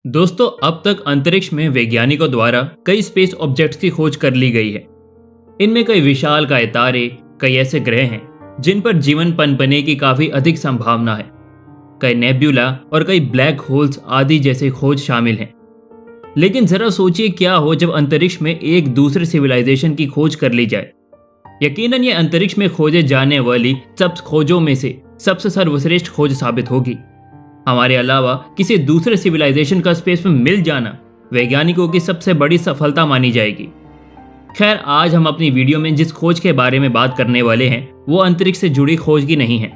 दोस्तों, अब तक अंतरिक्ष में वैज्ञानिकों द्वारा कई स्पेस ऑब्जेक्ट्स की खोज कर ली गई है। इनमें कई विशालकाय तारे, कई ऐसे ग्रह हैं जिन पर जीवन पनपने की काफी अधिक संभावना है। कई नेब्यूला और कई ब्लैक होल्स आदि जैसे खोज शामिल हैं। लेकिन जरा सोचिए क्या हो जब अंतरिक्ष में एक दूसरे सिविलाइजेशन की खोज कर ली जाए। यकीनन ये अंतरिक्ष में खोजे जाने वाली सब खोजों में से सबसे सर्वश्रेष्ठ खोज साबित होगी। हमारे अलावा किसी दूसरे सिविलाइजेशन का स्पेस में मिल जाना वैज्ञानिकों की सबसे बड़ी सफलता मानी जाएगी। खैर, आज हम अपनी वीडियो में जिस खोज के बारे में बात करने वाले हैं वो अंतरिक्ष से जुड़ी खोज की नहीं है।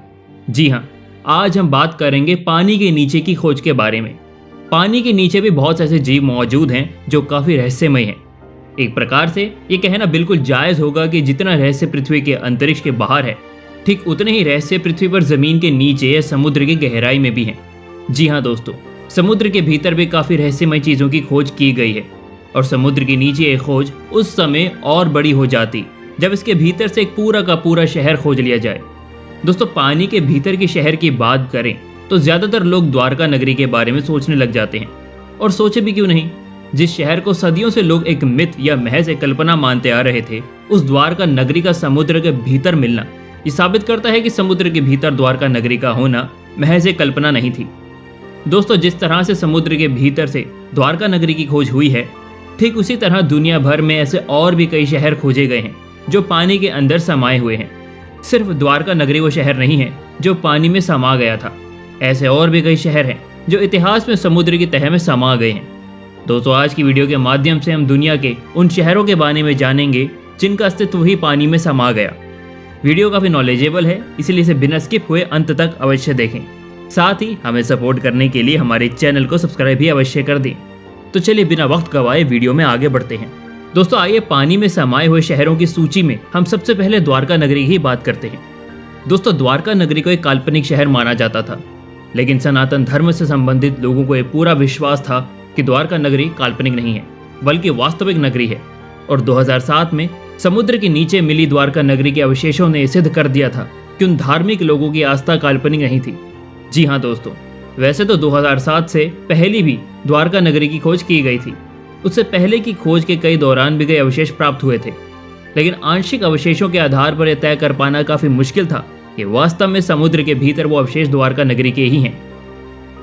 जी हाँ, आज हम बात करेंगे पानी के नीचे की खोज के बारे में। पानी के नीचे भी बहुत ऐसे जीव मौजूद हैं जो काफी रहस्यमय हैं। एक प्रकार से ये कहना बिल्कुल जायज होगा कि जितना रहस्य पृथ्वी के अंतरिक्ष के बाहर है, ठीक उतने ही रहस्य पृथ्वी पर जमीन के नीचे या समुद्र की गहराई में भी हैं। जी हाँ दोस्तों, समुद्र के भीतर भी काफी रहस्यमय चीजों की खोज की गई है और समुद्र के नीचे ये खोज उस समय और बड़ी हो जाती जब इसके भीतर से एक पूरा का पूरा शहर खोज लिया जाए। दोस्तों, पानी के भीतर के शहर की बात करें तो ज्यादातर लोग द्वारका नगरी के बारे में सोचने लग जाते हैं। और सोचे भी क्यों नहीं, जिस शहर को सदियों से लोग एक मिथ या महज एक कल्पना मानते आ रहे थे, उस द्वारका नगरी का समुद्र के भीतर मिलना ये साबित करता है कि समुद्र के भीतर द्वारका नगरी का होना महज एक कल्पना नहीं थी। दोस्तों, जिस तरह से समुद्र के भीतर से द्वारका नगरी की खोज हुई है, ठीक उसी तरह दुनिया भर में ऐसे और भी कई शहर खोजे गए हैं जो पानी के अंदर समाये हुए हैं। सिर्फ द्वारका नगरी वो शहर नहीं है जो पानी में समा गया था। ऐसे और भी कई शहर हैं जो इतिहास में समुद्र की तह में समा गए हैं। दोस्तों, आज की वीडियो के माध्यम से हम दुनिया के उन शहरों के बारे में जानेंगे जिनका अस्तित्व ही पानी में समा गया। वीडियो काफी नॉलेजेबल है, इसलिए इसे बिना स्किप हुए अंत तक अवश्य देखें। साथ ही हमें सपोर्ट करने के लिए हमारे चैनल को सब्सक्राइब भी अवश्य कर दें। तो चलिए बिना वक्त गवाए वीडियो में आगे बढ़ते हैं। दोस्तों, आइए पानी में समाये हुए शहरों की सूची में हम सबसे पहले द्वारका नगरी की बात करते हैं। दोस्तों, द्वारका नगरी को एक काल्पनिक शहर माना जाता था, लेकिन सनातन धर्म से संबंधित लोगों को यह पूरा विश्वास था कि द्वारका नगरी काल्पनिक नहीं है बल्कि वास्तविक नगरी है। और 2007 में समुद्र के नीचे मिली द्वारका नगरी के अवशेषों ने सिद्ध कर दिया था कि उन धार्मिक लोगों की आस्था काल्पनिक नहीं थी। जी हाँ दोस्तों, वैसे तो 2007 से पहले भी द्वारका नगरी की खोज की गई थी। उससे पहले की खोज के कई दौरान भी कई अवशेष प्राप्त हुए थे, लेकिन आंशिक अवशेषों के आधार पर यह तय कर पाना काफी मुश्किल था कि वास्तव में समुद्र के भीतर वो अवशेष द्वारका नगरी के ही हैं।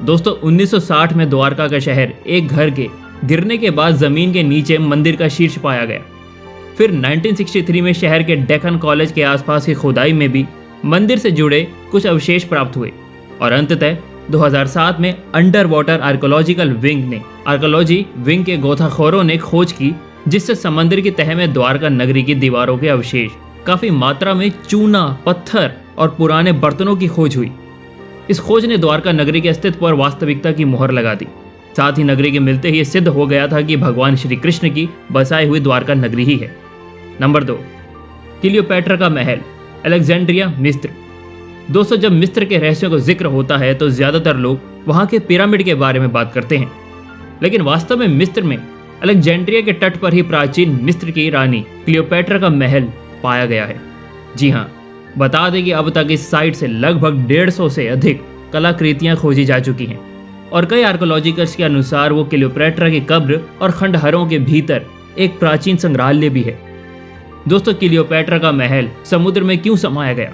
दोस्तों, 1960 में द्वारका का शहर एक घर के गिरने के बाद जमीन के नीचे मंदिर का शीर्ष पाया गया। फिर 1963 में शहर के डेक्कन कॉलेज के आसपास की खुदाई में भी मंदिर से जुड़े कुछ अवशेष प्राप्त हुए। और अंततः 2007 में अंडर वाटर आर्कोलॉजिकल विंग के गोताखोरों ने खोज की, जिससे समंदर की तह में द्वारका नगरी की दीवारों के अवशेष, काफी मात्रा में चूना, पत्थर और पुराने बर्तनों की खोज हुई। इस खोज ने द्वारका नगरी के अस्तित्व पर वास्तविकता की मोहर लगा दी। साथ ही नगरी के मिलते ही सिद्ध हो गया था कि भगवान श्री कृष्ण की बसाई हुई द्वारका नगरी ही है। नंबर 2, क्लियोपेट्रा का महल, अलेक्जेंड्रिया, मिस्र। दोस्तों, जब मिस्र के रहस्यों का जिक्र होता है तो ज्यादातर लोग वहां के पिरामिड के बारे में बात करते हैं, लेकिन वास्तव में मिस्र में अलेक्जेंड्रिया के तट पर ही प्राचीन मिस्र की रानी क्लियोपेट्रा का महल पाया गया है। जी हाँ, बता दें कि अब तक इस साइट से लगभग 150 से अधिक कलाकृतियां खोजी जा चुकी हैं और कई आर्कोलॉजिकल्स के अनुसार वो क्लियोपेट्रा की कब्र और खंडहरों के भीतर एक प्राचीन संग्रहालय भी है। दोस्तों, क्लियोपेट्रा का महल समुद्र में क्यों समाया गया?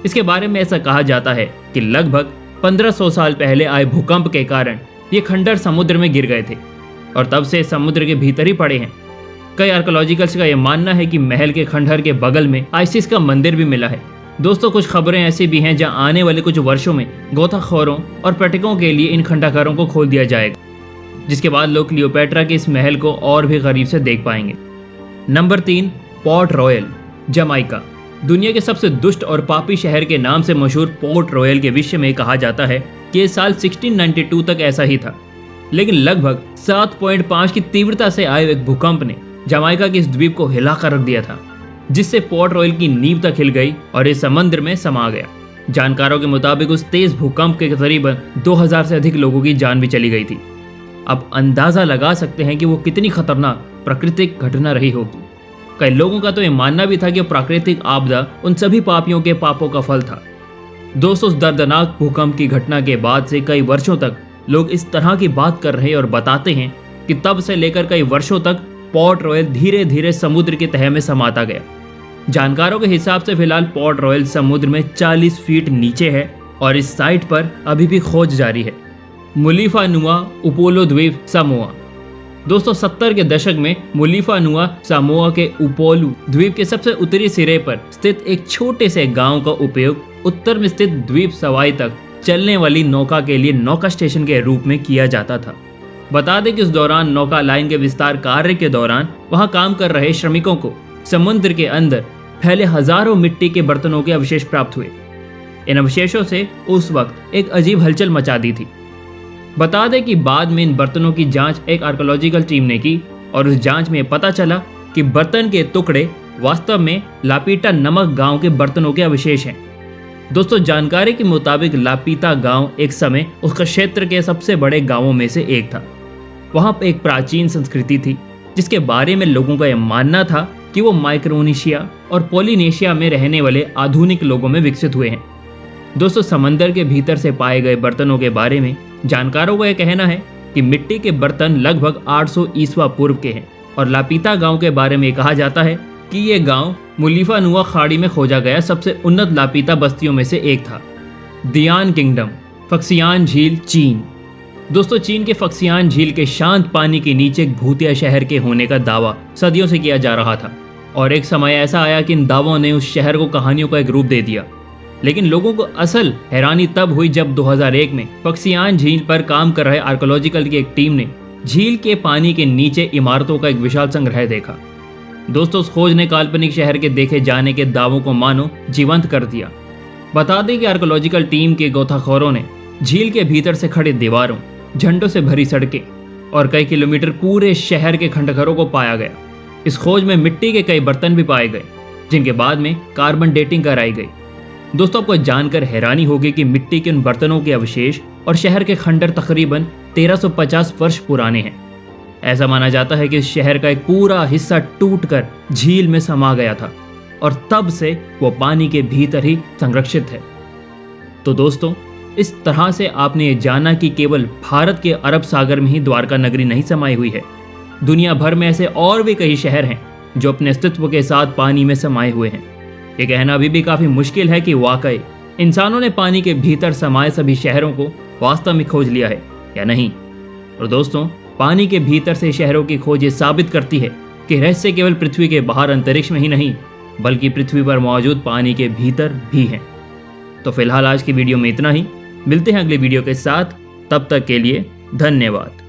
इसके बारे में ऐसा कहा जाता है कि लगभग 1500 साल पहले आए भूकंप के कारण ये खंडहर समुद्र में गिर गए थे और तब से समुद्र के भीतर ही पड़े हैं। कई आर्कोलॉजिकल्स का यह मानना है कि महल के खंडहर के बगल में आइसिस का मंदिर भी मिला है। दोस्तों, कुछ खबरें ऐसी भी हैं जहां आने वाले कुछ वर्षों में गोताखोरों और पर्यटकों के लिए इन खंडहरों को खोल दिया जाएगा, जिसके बाद लोग क्लियोपेट्रा के इस महल को और भी करीब से देख पाएंगे। Number 3, port royal, Jamaica. दुनिया के सबसे दुष्ट और पापी शहर के नाम से मशहूर पोर्ट रॉयल के विषय में कहा जाता है कि यह साल 1692 तक ऐसा ही था, लेकिन लगभग 7.5 की तीव्रता से आए एक भूकंप ने जमाइका के इस द्वीप को हिलाकर रख दिया था, जिससे पोर्ट रॉयल की नींव तक हिल गई और इस समुद्र में समा गया। जानकारों के मुताबिक उस तेज भूकंप के करीबन 2000 से अधिक लोगों की जान भी चली गई थी। अब अंदाजा लगा सकते हैं कि वो कितनी खतरनाक प्राकृतिक घटना रही होगी। कई लोगों का तो यह मानना भी था कि प्राकृतिक आपदा उन सभी पापियों के पापों का फल था। दोस्तों, उस दर्दनाक भूकंप की घटना के बाद से कई वर्षों तक लोग इस तरह की बात कर रहे हैं और बताते हैं कि तब से लेकर कई वर्षों तक पोर्ट रॉयल धीरे धीरे समुद्र की तह में समाता गया। जानकारों के हिसाब से फिलहाल पोर्ट रॉयल समुद्र में 40 फीट नीचे है और इस साइट पर अभी भी खोज जारी है। मुलीफानुआ उपोलो द्वीप सामोआ। दोस्तों 70 के दशक में मुलीफानुआ सामोआ के उपोलो द्वीप के सबसे उत्तरी सिरे पर स्थित एक छोटे से गांव का उपयोग उत्तर में स्थित द्वीप सवाई तक चलने वाली नौका के लिए नौका स्टेशन के रूप में किया जाता था। बता दें कि उस दौरान नौका लाइन के विस्तार कार्य के दौरान वहां काम कर रहे श्रमिकों को समुद्र के अंदर फैले हजारों मिट्टी के बर्तनों के अवशेष प्राप्त हुए। इन अवशेषों से उस वक्त एक अजीब हलचल मचा दी थी। बता दें कि बाद में इन बर्तनों की जांच एक आर्कियोलॉजिकल टीम ने की और उस जांच में पता चला कि बर्तन के टुकड़े वास्तव में लापीटा नामक गांव के बर्तनों के अवशेष हैं। दोस्तों जानकारी के मुताबिक लापीता गांव एक समय उस क्षेत्र के सबसे बड़े गांवों में से एक था। वहां एक प्राचीन संस्कृति थी जिसके बारे में लोगों का यह मानना था कि वो माइक्रोनेशिया और पोलिनेशिया में रहने वाले आधुनिक लोगों में विकसित हुए हैं। दोस्तों समंदर के भीतर से पाए गए बर्तनों के बारे में जानकारों का यह कहना है कि मिट्टी के बर्तन लगभग 800 ईस्वा पूर्व के हैं और लापीता गांव के बारे में कहा जाता है कि ये गांव मुलीफानुआ खाड़ी में खोजा गया सबसे उन्नत लापीता बस्तियों में से एक था। दियान किंगडम, फक्सियान झील, चीन। दोस्तों चीन के फक्सियान झील के शांत पानी के नीचे एक भूतिया शहर के होने का दावा सदियों से किया जा रहा था और एक समय ऐसा आया कि इन दावों ने उस शहर को कहानियों का एक रूप दे दिया। लेकिन लोगों को असल हैरानी तब हुई जब 2001 में फक्सियान झील पर काम कर रहे आर्कियोलॉजिकल की एक टीम ने झील के पानी के नीचे इमारतों का एक विशाल संग्रह देखा। दोस्तों उस खोज ने काल्पनिक शहर के देखे जाने के दावों को मानो जीवंत कर दिया। बता दें कि आर्कियोलॉजिकल टीम के गोताखोरों ने झील के भीतर से खड़े दीवारों, झंडों से भरी सड़कें और कई किलोमीटर पूरे शहर के खंडहरों को पाया गया। इस खोज में मिट्टी के कई बर्तन भी पाए गए जिनके बाद में कार्बन डेटिंग कराई गई। दोस्तों आपको जानकर हैरानी होगी कि मिट्टी के उन बर्तनों के अवशेष और शहर के खंडर तकरीबन 1350 वर्ष पुराने हैं। ऐसा माना जाता है कि इस शहर का एक पूरा हिस्सा टूटकर झील में समा गया था और तब से वो पानी के भीतर ही संरक्षित है। तो दोस्तों इस तरह से आपने ये जाना कि केवल भारत के अरब सागर में ही द्वारका नगरी नहीं समाई हुई है। दुनिया भर में ऐसे और भी कई शहर हैं जो अपने अस्तित्व के साथ पानी में समाये हुए हैं। ये कहना अभी भी काफी मुश्किल है कि वाकई इंसानों ने पानी के भीतर समाये सभी शहरों को वास्तव में खोज लिया है या नहीं। और दोस्तों पानी के भीतर से शहरों की खोज ये साबित करती है कि रहस्य केवल पृथ्वी के बाहर अंतरिक्ष में ही नहीं बल्कि पृथ्वी पर मौजूद पानी के भीतर भी है। तो फिलहाल आज की वीडियो में इतना ही। मिलते हैं अगली वीडियो के साथ, तब तक के लिए धन्यवाद।